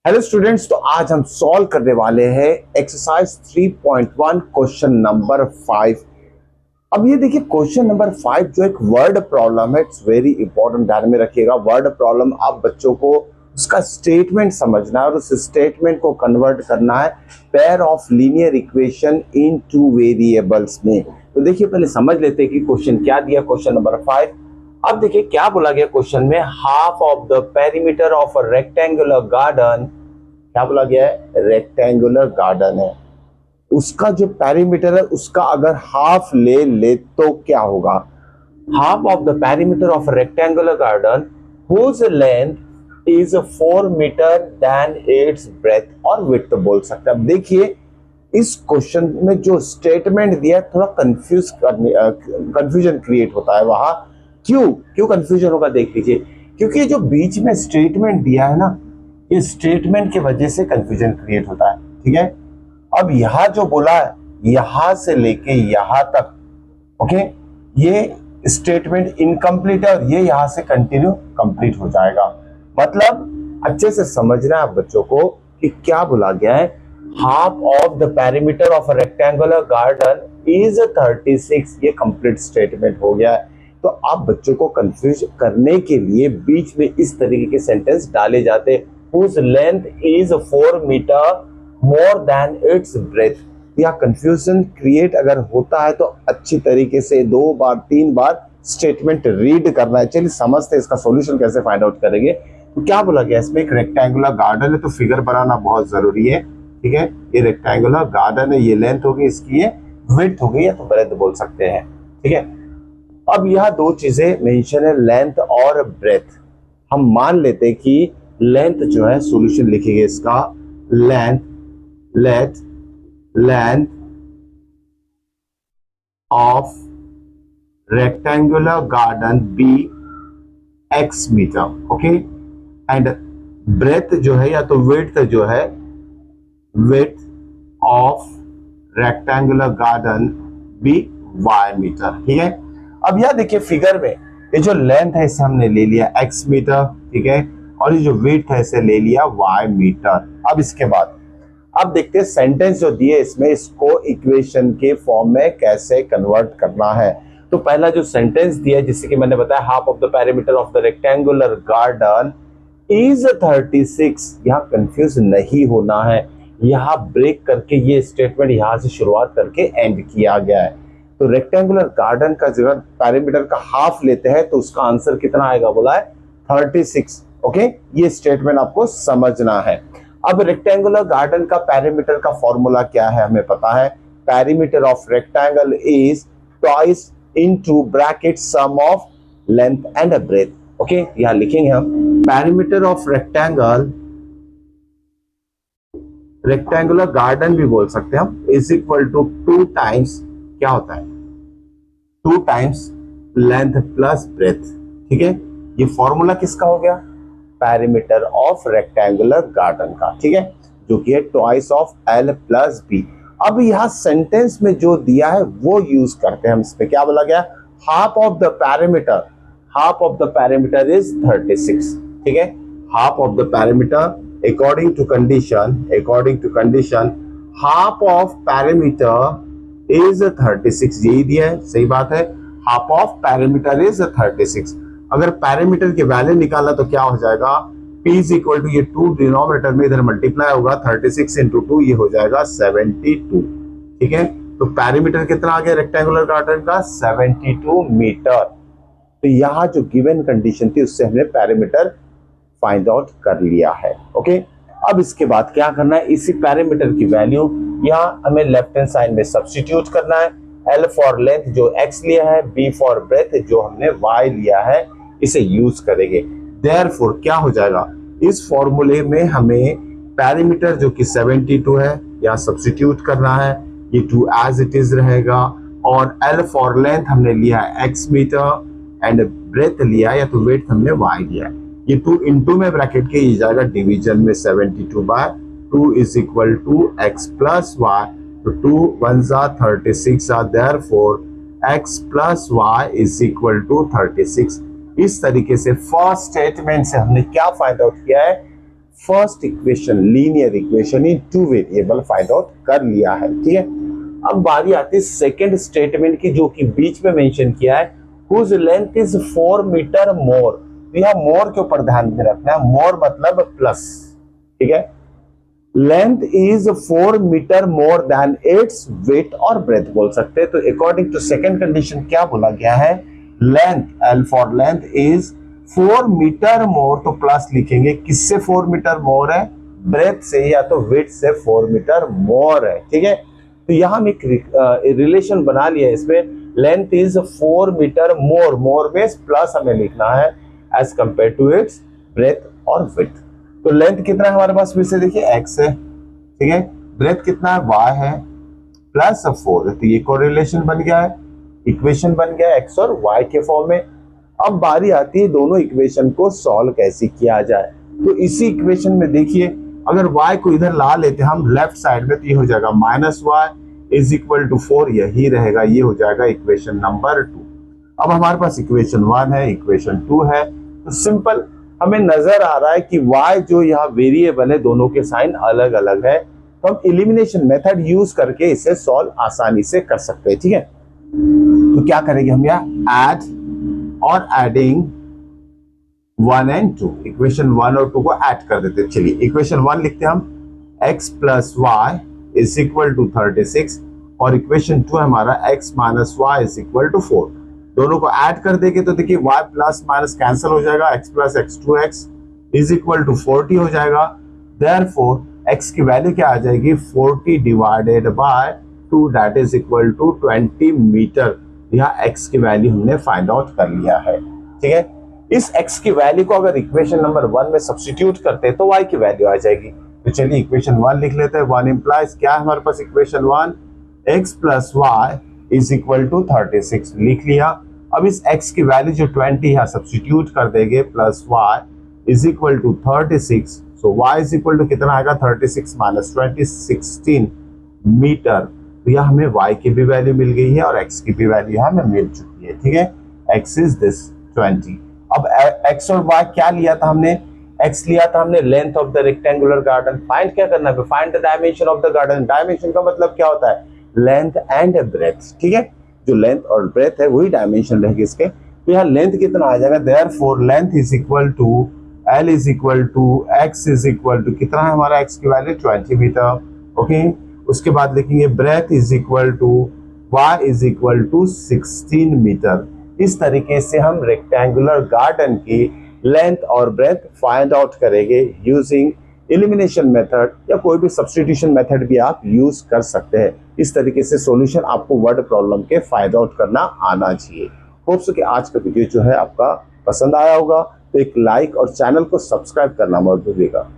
Hello students, तो आज हम सॉल्व करने वाले हैं एक्सरसाइज 3.1 क्वेश्चन नंबर 5। अब ये देखिए क्वेश्चन नंबर 5 जो एक वर्ड प्रॉब्लम है, इट्स वेरी इंपॉर्टेंट, ध्यान में रखिएगा। वर्ड प्रॉब्लम आप बच्चों को उसका स्टेटमेंट समझना है और उस स्टेटमेंट को कन्वर्ट करना है pair of linear equation in two variables में। तो देखिए पहले समझ लेते हैं कि क्वेश्चन क्या दिया। क्वेश्चन नंबर 5, अब देखिए क्या बोला गया क्वेश्चन में, half of the perimeter of a rectangular garden, क्या बोला गया है, रेक्टेंगुलर गार्डन है, उसका जो पेरीमीटर है उसका अगर हाफ ले तो क्या होगा। Half of the perimeter of rectangular garden whose length is 4 metre then its breadth और विड्थ बोल सकते हैं। अब देखिए इस क्वेश्चन में जो स्टेटमेंट दिया है थोड़ा कंफ्यूजन क्रिएट होता है वहां। क्यों कंफ्यूजन होगा देख लीजिए, क्योंकि जो बीच में स्टेटमेंट दिया है ना, ये स्टेटमेंट की वजह से कंफ्यूजन क्रिएट होता है। ठीक है, अब यहां जो बोला है यहां से लेके यहां तक, ओके, ये स्टेटमेंट इनकम्प्लीट है और ये यहां से कंटिन्यू कंप्लीट हो जाएगा। मतलब अच्छे से समझना है बच्चों को कि क्या बोला गया है। Half of the perimeter of a rectangular garden is 36, ये कंप्लीट स्टेटमेंट हो गया है। तो आप बच्चों को कंफ्यूज करने के लिए बीच में इस तरीके के सेंटेंस डाले जाते हैं, whose length is 4 meter more than its breadth। या कंफ्यूजन क्रिएट अगर होता है तो अच्छी तरीके से 2 बार 3 बार स्टेटमेंट रीड करना है। चलिए समझते हैं इसका सॉल्यूशन कैसे फाइंड आउट करेंगे। तो क्या बोला गया इसमें, एक रेक्टेंगुलर गार्डन है तो फिगर बनाना बहुत जरूरी है। ठीक है, ये रेक्टेंगुलर गार्डन है, ये लेंथ होगी इसकी, ये विड्थ होगी या तो ब्रेथ बोल सकते हैं। ठीक है, अब यह दो चीजें मेंशन है, लेंथ और ब्रेथ। हम मान लेते हैं कि लेंथ जो है, सॉल्यूशन लिखेंगे इसका, length of rectangular garden be x metre, okay, and breadth जो है या तो विड्थ जो है, width of rectangular garden be y metre. ठीक है, अब यह देखिए फिगर में ये जो लेंथ है इसे हमने ले लिया x मीटर, ठीक है, और ये जो विड्थ है इसे ले लिया y मीटर। अब इसके बाद अब देखते हैं सेंटेंस जो दिए इसमें, इसको इक्वेशन के फॉर्म में कैसे कन्वर्ट करना है। तो पहला जो सेंटेंस दिया जिससे कि मैंने बताया, half of the perimeter of the rectangular garden is 36, यहाँ कंफ्यूज नहीं होना है। यहाँ ब्रेक करके ये स्टेटमेंट यहाँ से शुरुआत करके एंड किया गया है। तो रेक्टेंगुलर गार्डन का जगह पैरामीटर का हाफ लेते हैं तो उसका आंसर कितना आएगा, बोला है 36। ओके, ये स्टेटमेंट आपको समझना है। अब रेक्टेंगुलर गार्डन का पैरामीटर का फॉर्मूला क्या है हमें पता है, parameter of rectangle is twice into bracket sum of length and breadth. Okay, यहां लिखेंगे हम पैरामीटर ऑफ रेक्टेंगुलर गार्डन भी बोल सकते हैं हम, इज इक्वल टू 2 टाइम्स, क्या होता है, 2 टाइम्स लेंथ प्लस ब्रेथ। ठीक है, ये फॉर्मूला किसका हो गया, पैरामीटर ऑफ रेक्टेंगुलर गार्डन का। ठीक है, जो कि है twice of l plus b। अब यहां सेंटेंस में जो दिया है वो यूज करते हैं हम। इसमें क्या बोला गया, half of the parameter is 36। ठीक है, half of the parameter according to condition half of parameter is 36, यही दिया है, सही बात है, हाफ ऑफ पैरामीटर इज 36। अगर पैरामीटर की वैल्यू निकाला तो क्या हो जाएगा, P इज इक्वल टू, ये 2 डिनोमिनेटर में इधर मल्टीप्लाई होगा, 36 इंटू 2 ये हो जाएगा 72। ठीक है, तो पैरामीटर कितना आ गया रेक्टेंगुलर गार्डन का, 72 मीटर। तो यहाँ जो गिवन कंडीशन थी उससे हमने पैरामीटर फाइंड आउट कर लिया है। ओके, अब इसके बाद क्या करना है, इसी पैरामीटर की वैल्यू यहाँ हमें लेफ्ट हैंड साइड में सब्स्टिट्यूट करना है। L फॉर लेंथ जो x लिया है, B फॉर ब्रेथ जो हमने y लिया है, इसे यूज करेंगे। देयरफॉर क्या हो जाएगा, इस फॉर्मूले में हमें पैरामीटर जो कि 72 है यहाँ सब्स्टिट्यूट करना है, ये 2 एज इट इज रहेगा, और L फॉर लेंथ हमने लिया है x मीटर एंड ब्रेथ लिया या तो वेट हमने y लिया है। ये 2 इंटू में ब्रैकेट के ये जाएगा डिवीजन में, 72/2 is equal to x plus y। तो 2 1s are 36 are therefore x plus y is equal to 36। इस तरीके से फर्स्ट स्टेटमेंट से हमने क्या फाइंड आउट किया है, first equation linear equation in two variable find out कर लिया है, ठीक है। अब बारी आती है सेकंड स्टेटमेंट की, जो कि बीच में मेंशन किया है, whose length is 4 metre more. तो यहाँ मोर के ऊपर ध्यान में रखना है, मोर मतलब प्लस, ठीक है। Length is 4 metre more than its width और ब्रेथ बोल सकते हैं। तो अकॉर्डिंग टू सेकंड कंडीशन क्या बोला गया है, length, L for length is 4 metre more, तो प्लस लिखेंगे, किससे 4 मीटर मोर है, ब्रेथ से, या तो वेट से 4 मीटर मोर है, ठीक है। तो यहां हम एक रिलेशन बना लिया है इसमें, length is 4 metre more, more में प्लस हमें लिखना है as compare to its breadth और विड्थ। तो लेंथ कितना है हमारे पास, फिर से देखिए x है, ठीक है, ब्रेथ कितना है y है, प्लस 4 है। तो ये कोरिलेशन बन गया है, इक्वेशन बन गया है x और y के फॉर्म में। अब बारी आती है दोनों इक्वेशन को सॉल्व कैसे किया जाए। तो इसी इक्वेशन में देखिए, अगर y को इधर ला लेते हैं हम लेफ्ट साइड में, तो ये हो जाएगा -y इज इक्वल टू 4, यही रहेगा, ये हो जाएगा इक्वेशन नंबर 2। अब हमारे पास इक्वेशन 1 है, इक्वेशन 2 है। तो सिंपल हमें नजर आ रहा है कि y जो यहाँ वेरिएबल है, दोनों के साइन अलग अलग है, तो हम एलिमिनेशन मेथड यूज करके इसे सॉल्व आसानी से कर सकते हैं, ठीक है। तो क्या करेंगे हम, यहाँ ऐड और एडिंग 1 एंड 2, इक्वेशन 1 और 2 को ऐड कर देते हैं। चलिए इक्वेशन 1 लिखते हैं हम, x plus y is equal to 36, और इक्वेशन 2 हमारा x minus y is equal to 4। दोनों को ऐड कर देंगे तो देखिए y प्लस माइनस कैंसिल हो जाएगा, x plus x 2x is equal to 40 हो जाएगा। देयरफॉर x की वैल्यू क्या आ जाएगी, 40 divided by 2 that is equal to 20 metre. यहाँ x की वैल्यू हमने फाइंड आउट कर लिया है, ठीक है। इस x की वैल्यू को अगर इक्वेशन नंबर 1 में सब्स्टिट्यूट करते हैं तो y की वैल्यू आ जाएगी। तो चलिए इक्वेशन 1 लिख लेते हैं। 1 इंप्लाइज क्या है हमारे पास, equation 1 x plus y is equal to 36 लिख लिया। अब इस x की वैल्यू जो 20 है सब्स्टिट्यूट कर देंगे, plus y is equal to 36। So y is equal to कितना आएगा, 36 माइनस 20 16 मीटर। तो यह हमें y की भी वैल्यू मिल गई है और x की भी वैल्यू हमें मिल चुकी है, ठीक है। x is this 20। अब x और y क्या लिया था हमने, x लिया था हमने length of the rectangular garden. Find क्या करना है, find the dimension of the garden. Dimension का मतलब क्या होता है, लेंथ एंड ब्रेथ, ठीक है। जो लेंथ और ब्रेथ है वही डायमेंशन रहेगी इसके। तो यहाँ लेंथ कितना आ जाएगा, therefore length is equal to L is equal to x is equal to कितना है हमारा x की वैल्यू 20 मीटर, ओके। उसके बाद लिखेंगे breadth is equal to y is equal to 16 metre. इस तरीके से हम रेक्टेंगुलर गार्डन की लेंथ और ब्रेथ फाइंड आउट करेंगे यूजिंग एलिमिनेशन मेथड, या कोई भी सब्स्टिट्यूशन मेथड भी आप यूज कर सकते हैं। इस तरीके से सॉल्यूशन आपको वर्ड प्रॉब्लम के फाइंड आउट करना आना चाहिए। होप सो कि आज का वीडियो जो है आपका पसंद आया होगा, तो एक लाइक और चैनल को सब्सक्राइब करना मत भूलिएगा।